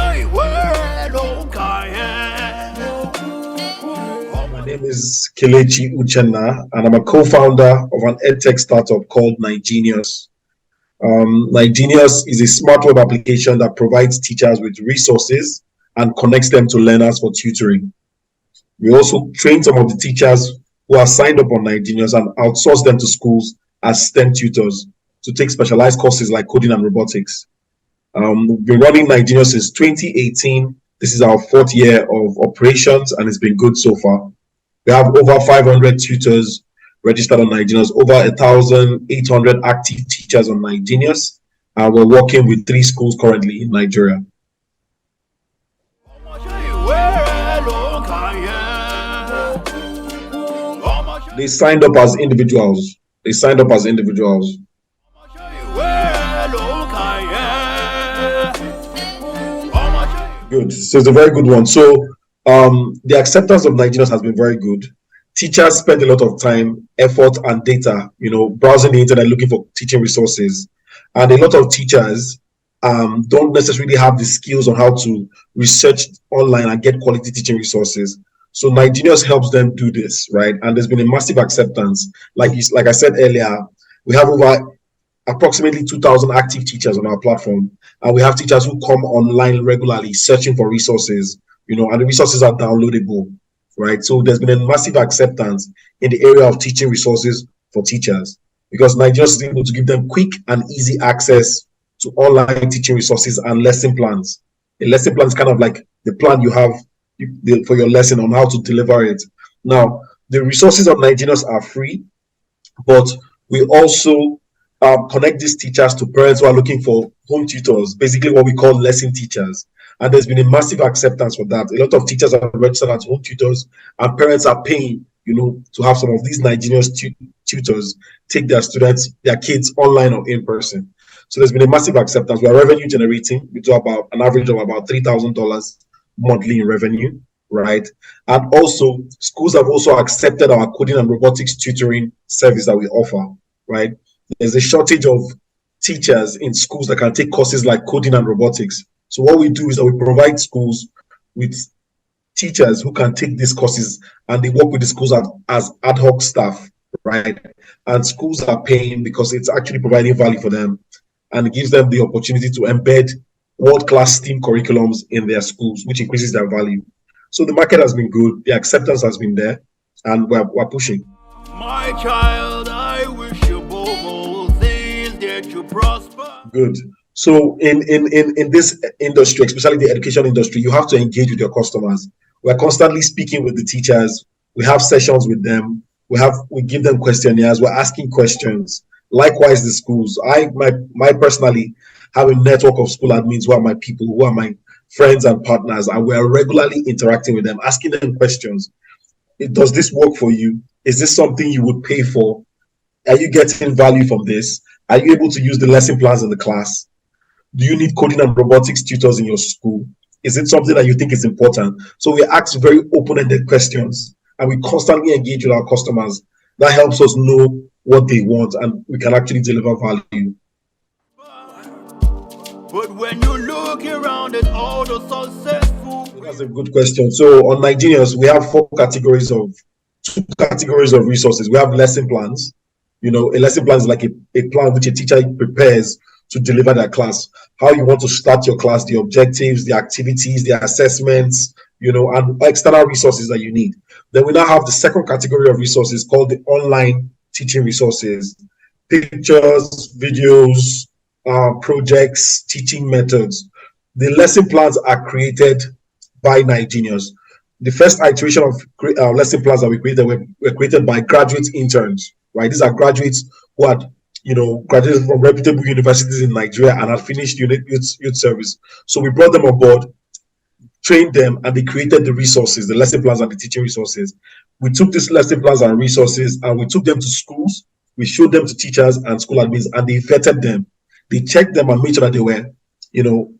My name is Kelechi Uchenna, and I'm a co-founder of an edtech startup called Nigenius. Nigenius is a smart web application that provides teachers with resources and connects them to learners for tutoring. We also train some of the teachers who are signed up on Nigenius and outsource them to schools as STEM tutors to take specialized courses like coding and robotics. We've been running Nigenius since 2018. This is our fourth year of operations, and it's been good so far. We have over 500 tutors registered on Nigenius, over 1,800 active teachers on Nigenius, and we're working with 3 schools currently in Nigeria. They signed up as individuals. Good. So it's a very good one. So the acceptance of Nigenius has been very good. Teachers spend a lot of time, effort, and data, browsing the internet looking for teaching resources. And a lot of teachers don't necessarily have the skills on how to research online and get quality teaching resources. So Nigenius helps them do this, right? And there's been a massive acceptance. Like I said earlier, we have over approximately 2,000 active teachers on our platform, and we have teachers who come online regularly searching for resources, and the resources are downloadable, right? So there's been a massive acceptance in the area of teaching resources for teachers because Nigenius is able to give them quick and easy access to online teaching resources and lesson plans. A lesson plan is kind of like the plan you have for your lesson on how to deliver it. Now, the resources on Nigenius are free, but we also connect these teachers to parents who are looking for home tutors, basically what we call lesson teachers. And there's been a massive acceptance for that. A lot of teachers are registered as home tutors, and parents are paying, to have some of these Nigenius tutors take their kids online or in person. So there's been a massive acceptance. We are revenue generating. We do about an average of about $3,000 monthly in revenue, right? And also, schools have also accepted our coding and robotics tutoring service that we offer, right? There's a shortage of teachers in schools that can take courses like coding and robotics. So what we do is that we provide schools with teachers who can take these courses, and they work with the schools as ad hoc staff, right? And schools are paying because it's actually providing value for them, and it gives them the opportunity to embed world-class STEAM curriculums in their schools, which increases their value. So the market has been good, the acceptance has been there, and we're pushing. My child, I wish you both things that you prosper. Good. So in this industry, especially the education industry, you have to engage with your customers. We're constantly speaking with the teachers. We have sessions with them. We give them questionnaires. We're asking questions. Likewise, the schools. I personally have a network of school admins who are my people, who are my friends and partners, and we're regularly interacting with them, asking them questions. Does this work for you? Is this something you would pay for? Are you getting value from this? Are you able to use the lesson plans in the class? Do you need coding and robotics tutors in your school? Is it something that you think is important? So we ask very open-ended questions, and we constantly engage with our customers. That helps us know what they want, and we can actually deliver value. But when you look around at all the successful... That's a good question. So on Nigenius, we have two categories of resources. We have lesson plans. A lesson plan is like a plan which a teacher prepares to deliver their class. How you want to start your class, the objectives, the activities, the assessments, and external resources that you need. Then we now have the second category of resources called the online teaching resources. Pictures, videos, projects, teaching methods. The lesson plans are created by Nigenius. The first iteration of lesson plans that we created were created by graduate interns, right? These are graduates who had graduated from reputable universities in Nigeria and had finished youth service. So we brought them on board, trained them, and they created the resources, the lesson plans and the teaching resources. We took these lesson plans and resources and we took them to schools. We showed them to teachers and school admins, and they vetted them. They checked them and made sure that they were,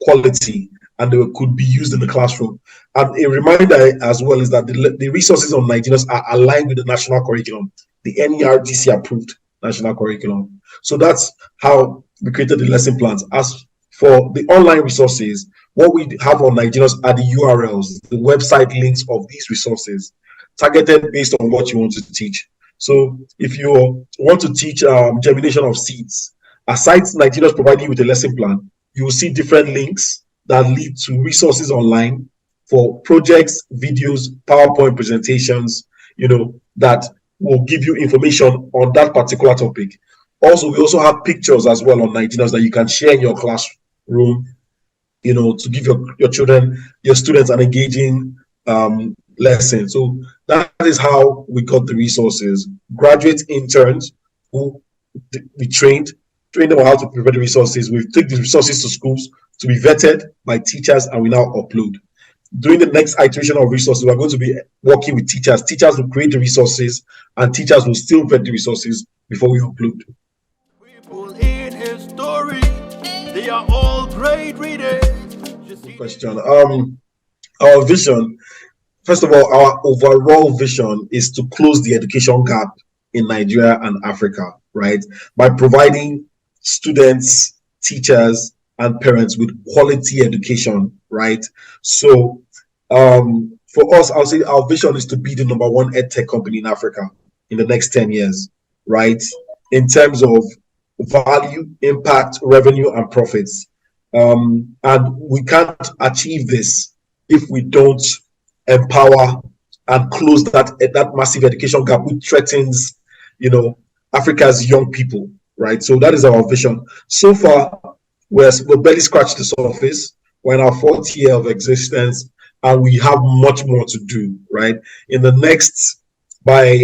quality, and they could be used in the classroom. And a reminder as well is that the resources on Nigenius are aligned with the national curriculum, the NERDC approved national curriculum. So that's how we created the lesson plans. As for the online resources, what we have on Nigenius are the URLs, the website links of these resources, targeted based on what you want to teach. So if you want to teach germination of seeds, aside Nigenius providing you with a lesson plan, you will see different links that lead to resources online for projects, videos, PowerPoint presentations, that will give you information on that particular topic. Also, we also have pictures as well on Nigenius that you can share in your classroom, to give your children, your students, an engaging lesson. So that is how we got the resources. Graduate interns who we trained them on how to prepare the resources. We take the resources to schools to be vetted by teachers, and we now upload. During the next iteration of resources, we're going to be working with teachers. Teachers will create the resources, and teachers will still vet the resources before we upload. People in his story, they are all great readers. Question. Our vision, first of all, our overall vision is to close the education gap in Nigeria and Africa, right? By providing students, teachers, and parents with quality education, right? So for us, I'll say our vision is to be the #1 edtech company in Africa in the next 10 years, right? In terms of value, impact, revenue, and profits. And we can't achieve this if we don't empower and close that massive education gap, which threatens, Africa's young people, right? So that is our vision. So far, we're barely scratched the surface. We're in our 4th year of existence, and we have much more to do, right? In the next 5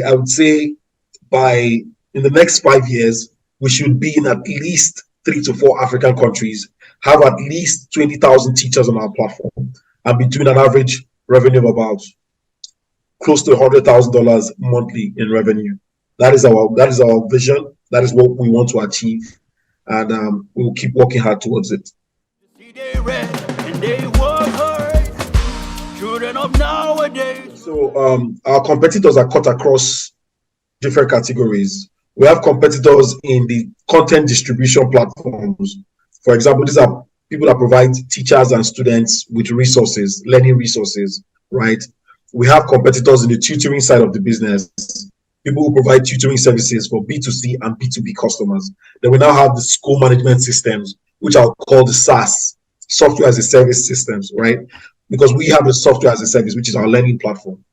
years, we should be in at least 3 to 4 African countries, have at least 20,000 teachers on our platform, and be doing an average revenue of about close to $100,000 monthly in revenue. That is our vision. That is what we want to achieve, and we will keep working hard towards it. They read and they work hard. Children of nowadays. So our competitors are cut across different categories. We have competitors in the content distribution platforms. For example, these are people that provide teachers and students with resources, learning resources, right? We have competitors in the tutoring side of the business, people who provide tutoring services for B2C and B2B customers. Then we now have the school management systems, which I'll call the SaaS, software as a service systems, right? Because we have the software as a service, which is our learning platform.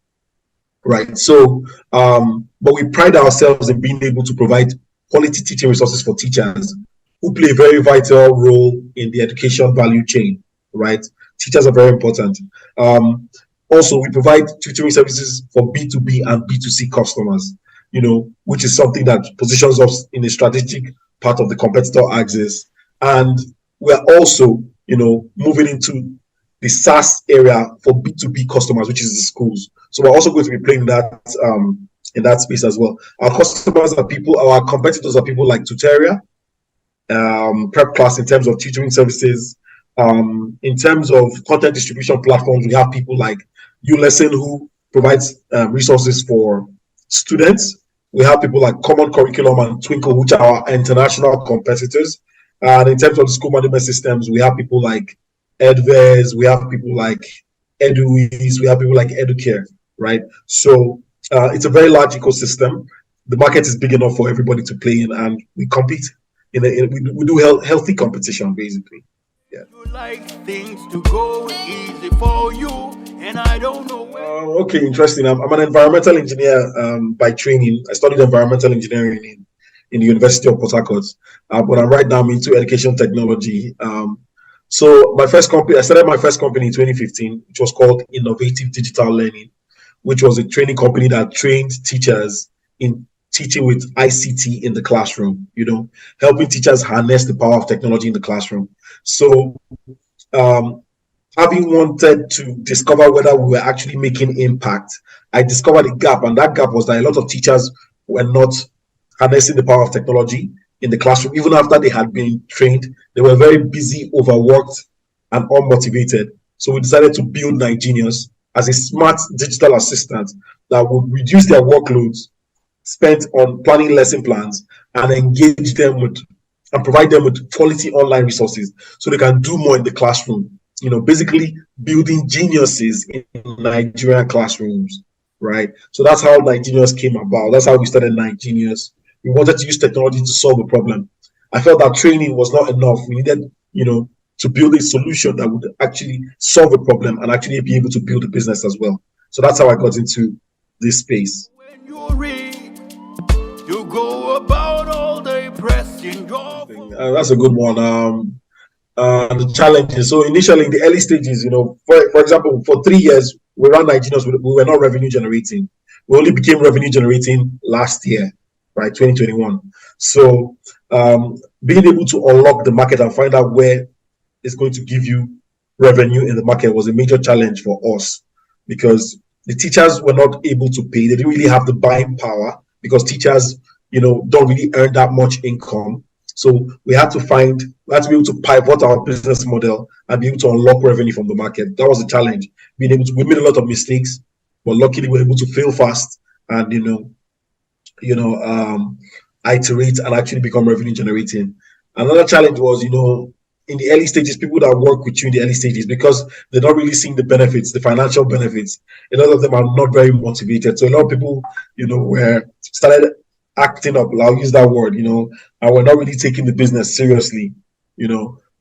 Right. So, but we pride ourselves in being able to provide quality teaching resources for teachers who play a very vital role in the education value chain. Right. Teachers are very important. Also, we provide tutoring services for B2B and B2C customers, which is something that positions us in a strategic part of the competitor axis. And we're also, moving into the SaaS area for B2B customers, which is the schools. So we're also going to be playing that in that space as well. Our competitors are people like Tutoria, Prep Class in terms of tutoring services. In terms of content distribution platforms, we have people like ULesson who provides resources for students. We have people like Common Curriculum and Twinkle, which are our international competitors. And in terms of the school management systems, we have people like Edvers, we have people like Eduis, we have people like Educare, right? So it's a very large ecosystem. The market is big enough for everybody to play in, and we compete. We do healthy competition, basically. Yeah. You like things to go easy for you, and I don't know where. Okay, interesting. I'm an environmental engineer by training. I studied environmental engineering in the University of Port Harcourt, but right now I'm into education technology. So I started my first company in 2015, which was called Innovative Digital Learning, which was a training company that trained teachers in teaching with ICT in the classroom, helping teachers harness the power of technology in the classroom. So having wanted to discover whether we were actually making impact, I discovered a gap, and that gap was that a lot of teachers were not harnessing the power of technology in the classroom. Even after they had been trained, they were very busy, overworked, and unmotivated. So we decided to build Nigenius as a smart digital assistant that would reduce their workloads spent on planning lesson plans and engage them with and provide them with quality online resources so they can do more in the classroom, basically building geniuses in Nigerian classrooms, right? So that's how Nigenius came about. That's how we started Nigenius. We wanted to use technology to solve a problem. I felt that training was not enough. We needed, to build a solution that would actually solve a problem and actually be able to build a business as well. So that's how I got into this space. When you read, you go about all day pressing your That's a good one. The challenges. So initially in the early stages, for example, for 3 years, we ran Nigenius, we were not revenue generating. We only became revenue generating last year, right, 2021. So being able to unlock the market and find out where it's going to give you revenue in the market was a major challenge for us because the teachers were not able to pay. They didn't really have the buying power because teachers, don't really earn that much income. So we had to be able to pivot our business model and be able to unlock revenue from the market. That was a challenge. We made a lot of mistakes, but luckily we were able to fail fast and iterate and actually become revenue generating. Another challenge was, in the early stages, people that work with you in the early stages, because they're not really seeing the benefits, the financial benefits. A lot of them are not very motivated. So a lot of people, were started acting up, I'll use that word, and we're not really taking the business seriously, in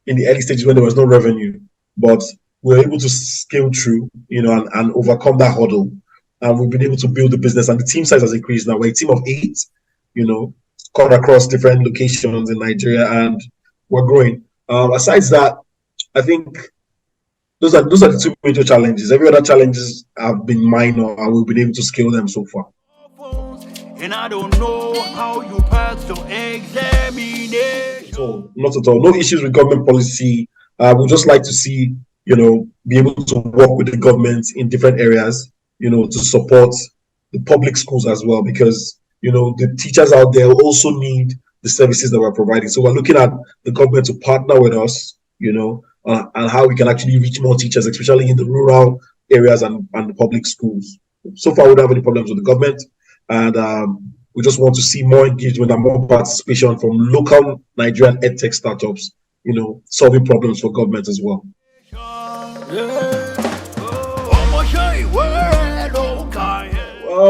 the early stages when there was no revenue. But we were able to scale through, and overcome that hurdle. And we've been able to build the business, and the team size has increased now. We're a team of 8, cut across different locations in Nigeria, and we're growing. Aside that, I think those are the two major challenges. Every other challenges have been minor, and we've been able to scale them so far. and I don't know how you pass your examination. So not at all. No issues with government policy. We'd just like to see, be able to work with the government in different areas, to support the public schools as well, because, the teachers out there also need the services that we're providing. So we're looking at the government to partner with us, and how we can actually reach more teachers, especially in the rural areas and the public schools. So far, we don't have any problems with the government, and we just want to see more engagement and more participation from local Nigerian edtech startups, solving problems for government as well.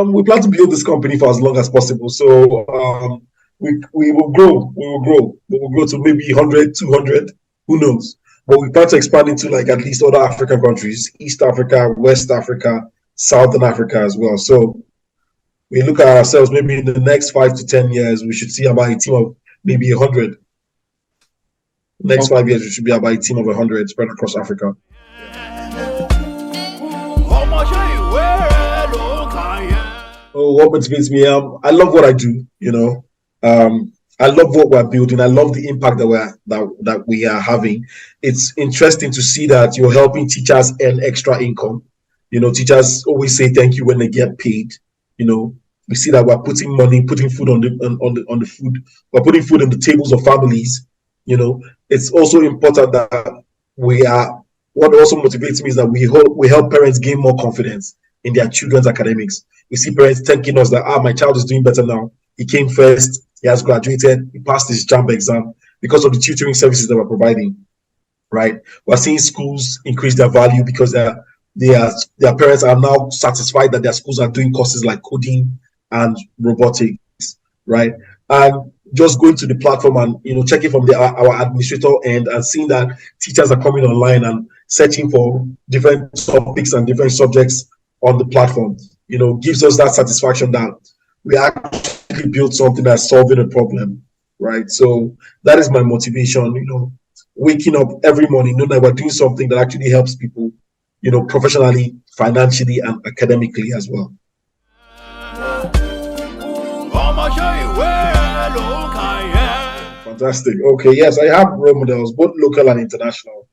We plan to build this company for as long as possible. So we will grow. We will grow to maybe 100, 200, who knows? But we plan to expand into like at least other African countries, East Africa, West Africa, Southern Africa as well. So we look at ourselves, maybe in the next 5 to 10 years, we should see about a team of maybe 100. Next 5 years, we should be about a team of 100 spread across Africa. Oh, what motivates me? I love what I do. I love what we're building. I love the impact that we are having. It's interesting to see that you're helping teachers earn extra income. Teachers always say thank you when they get paid. We see that we're putting money, putting food on the food. We're putting food on the tables of families. It's also important that we are. What also motivates me is that we help parents gain more confidence in their children's academics. We see parents thanking us that my child is doing better now. He came first. He has graduated. He passed his JAMB exam because of the tutoring services that we're providing. Right? We're seeing schools increase their value because their parents are now satisfied that their schools are doing courses like coding and robotics. Right? And just going to the platform and checking from our administrator end and seeing that teachers are coming online and searching for different topics and different subjects on the platform, gives us that satisfaction that we actually built something that's solving a problem, right? So that is my motivation, waking up every morning, knowing that we're doing something that actually helps people, professionally, financially, and academically as well. Fantastic. Okay, yes, I have role models, both local and international.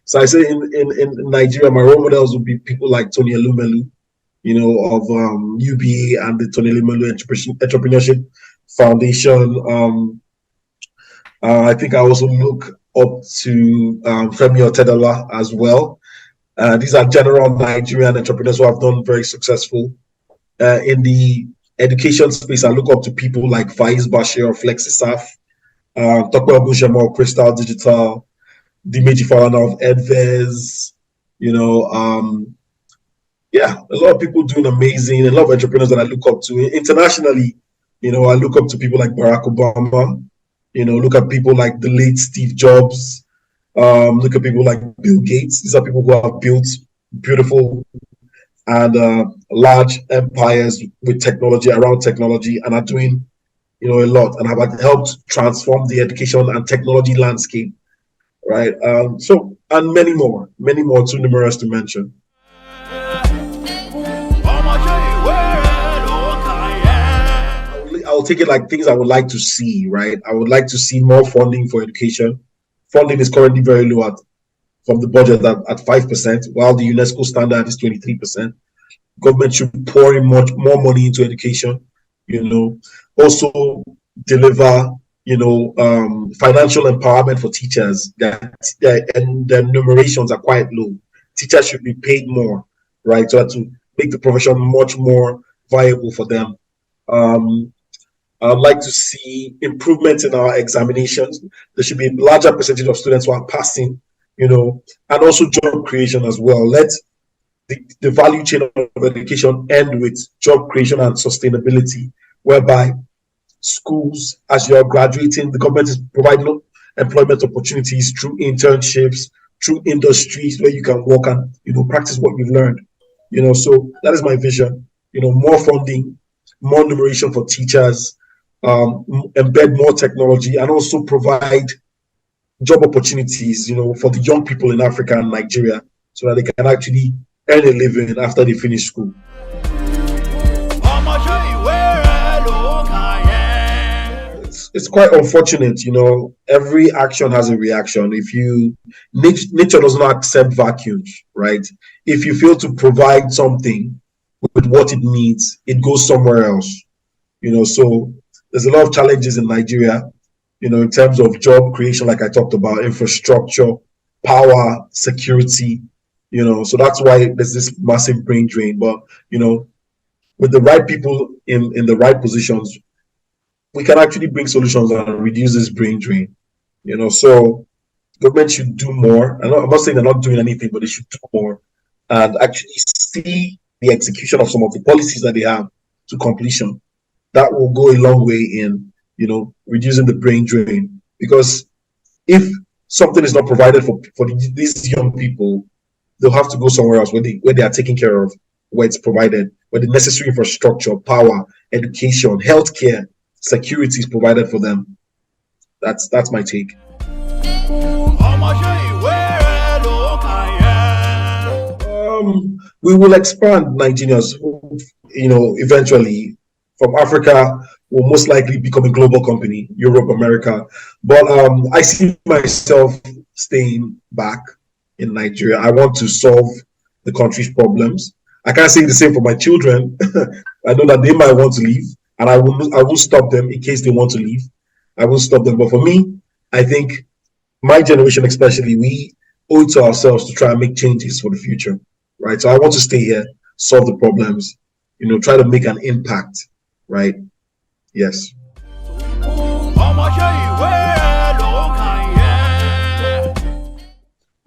So I say in Nigeria, my role models would be people like Tony Elumelu, of UBA and the Tony Elumelu Entrepreneurship Foundation. I think I also look up to Femi Otedola as well. These are general Nigerian entrepreneurs who have done very successful. In the education space, I look up to people like Faiz Bashir or FlexiSaf, Tokwe Obushemo, Crystal Digital, Dimeji Falana of Edvez, you know, yeah, a lot of people doing amazing, a lot of entrepreneurs that I look up to. Internationally, you know, I look up to people like Barack Obama, you know, look at people like the late Steve Jobs, look at people like Bill Gates. These are people who have built beautiful and large empires with technology, around technology, and are doing, you know, a lot, and have helped transform the education and technology landscape, right? So, and many more, too numerous to mention. I'll take it like things I would like to see, right? I would like to see more funding for education. Funding is currently very low from the budget at 5%, while the UNESCO standard is 23%. Government should pour in much more money into education, you know. Also deliver, you know, financial empowerment for teachers. And the remunerations are quite low. Teachers should be paid more, right? So to make the profession much more viable for them. I'd like to see improvements in our examinations. There should be a larger percentage of students who are passing, you know, and also job creation as well. Let the value chain of education end with job creation and sustainability, whereby schools, as you're graduating, the government is providing employment opportunities through internships, through industries where you can work and, you know, practice what you've learned. You know, so that is my vision. You know, more funding, more remuneration for teachers, embed more technology, and also provide job opportunities, you know, for the young people in Africa and Nigeria, so that they can actually earn a living after they finish school. It's quite unfortunate, you know. Every action has a reaction. If you nature does not accept vacuums, right? If you fail to provide something with what it needs, it goes somewhere else. You know, so there's a lot of challenges in Nigeria, you know, in terms of job creation, like I talked about, infrastructure, power, security, you know. So that's why there's this massive brain drain. But, you know, with the right people in the right positions, we can actually bring solutions and reduce this brain drain, you know. So government should do more. I'm not saying they're not doing anything, but they should do more and actually see the execution of some of the policies that they have to completion. That will go a long way in, you know, reducing the brain drain. Because if something is not provided for these young people, they'll have to go somewhere else where they are taken care of, where it's provided, where the necessary infrastructure, power, education, healthcare, security is provided for them. That's my take. We will expand Nigenius, you know, eventually. From Africa, will most likely become a global company, Europe, America. But I see myself staying back in Nigeria. I want to solve the country's problems. I can't say the same for my children. I know that they might want to leave, and I will stop them in case they want to leave. I will stop them. But for me, I think my generation especially, we owe it to ourselves to try and make changes for the future, right? So I want to stay here, solve the problems, you know, try to make an impact, right? Yes.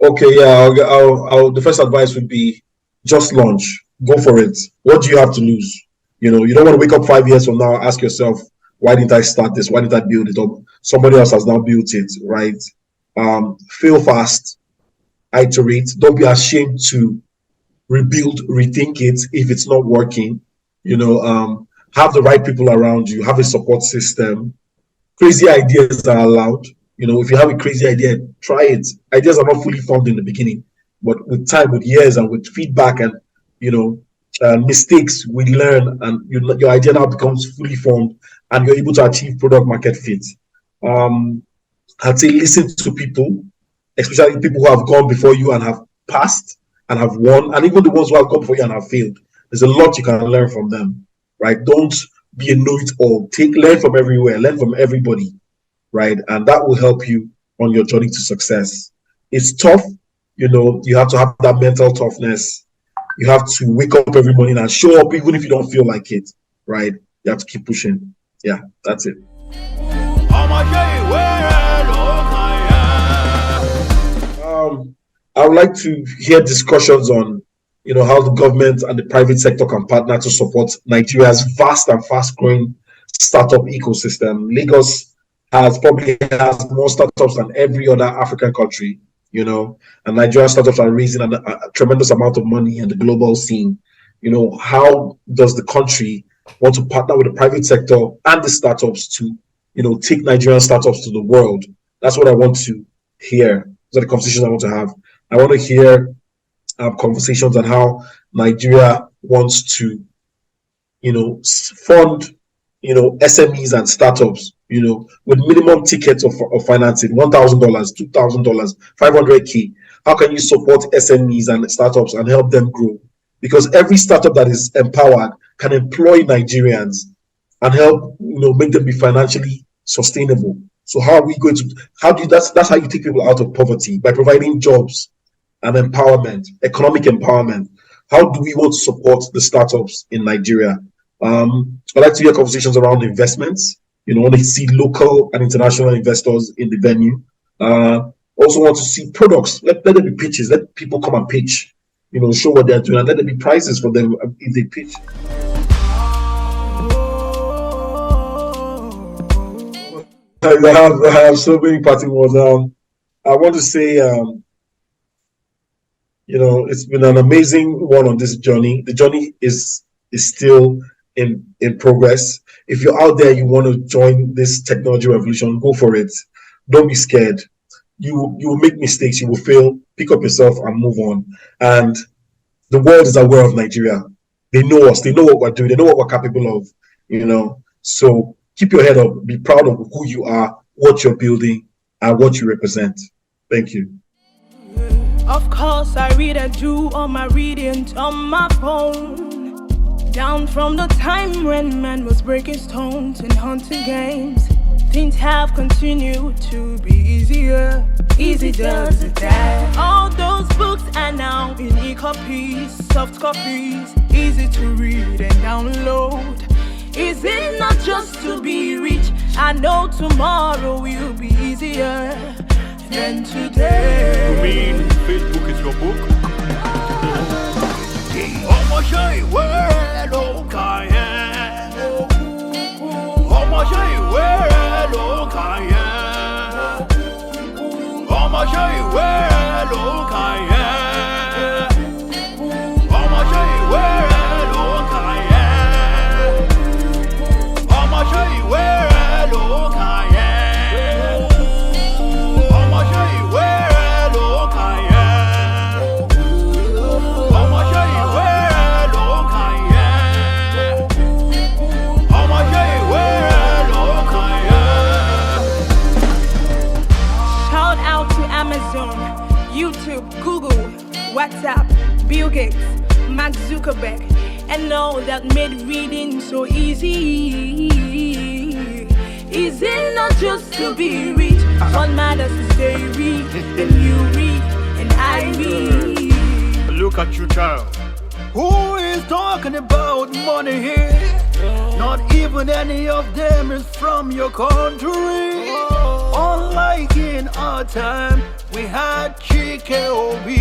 Okay, yeah, the first advice would be just launch, go for it. What do you have to lose? You know, you don't want to wake up 5 years from now, ask yourself, why didn't I start this? Why didn't I build it up? Somebody else has now built it, right? Fail fast, iterate. Don't be ashamed to rebuild, rethink it if it's not working. You know, have the right people around you, have a support system. Crazy ideas are allowed. You know, if you have a crazy idea, try it. Ideas are not fully formed in the beginning, but with time, with years, and with feedback and, you know, mistakes, we learn, and your idea now becomes fully formed, and you're able to achieve product market fit. I'd say listen to people, especially people who have gone before you and have passed and have won, and even the ones who have gone before you and have failed. There's a lot you can learn from them, right? Don't be a know-it-all. Learn from everywhere, learn from everybody, right? And that will help you on your journey to success. It's tough, you know. You have to have that mental toughness. You have to wake up every morning and show up even if you don't feel like it, right? You have to keep pushing. Yeah, that's it. would like to hear discussions on, how the government and the private sector can partner to support Nigeria's vast and fast-growing startup ecosystem. Lagos probably has more startups than every other African country, and Nigerian startups are raising a tremendous amount of money in the global scene. How does the country want to partner with the private sector and the startups to, take Nigerian startups to the world? That's what I want to hear. Those are the conversations I want to have. I want to hear conversations on how Nigeria wants to, fund, SMEs and startups, with minimum tickets of financing, $1,000, $2,000, $500K. How can you support SMEs and startups and help them grow? Because every startup that is empowered can employ Nigerians and help, make them be financially sustainable. So how are we going to? That's how you take people out of poverty, by providing jobs and empowerment, economic empowerment. How do we want to support the startups in Nigeria? I'd like to hear conversations around investments. I want to see local and international investors in the venue. Also want to see products. Let there be pitches. Let people come and pitch. Show what they're doing, and let there be prizes for them if they pitch. I have so many parting words. I want to say, it's been an amazing one on this journey. The journey is still in progress. If you're out there, you want to join this technology revolution, go for it. Don't be scared. You will make mistakes, you will fail, pick up yourself and move on. And the world is aware of Nigeria. They know us, they know what we're doing, they know what we're capable of, So keep your head up, be proud of who you are, what you're building, and what you represent. Thank you. Of course, I read and do all my reading on my phone. Down from the time when man was breaking stones and hunting games. Things have continued to be easier. Easy does it that. All those books are now in e-copies, soft copies, easy to read and download. Is it not just to be rich? I know tomorrow will be easier than today. You mean Facebook is your book? YouTube, Google, WhatsApp, Bill Gates, Mark Zuckerberg, and all that made reading so easy. Is it not just to be rich? What matters is they read, and you read, and I read. Look at you, child. Who is talking about money here? Not even any of them is from your country. Unlike in our time, we had Chike Obi.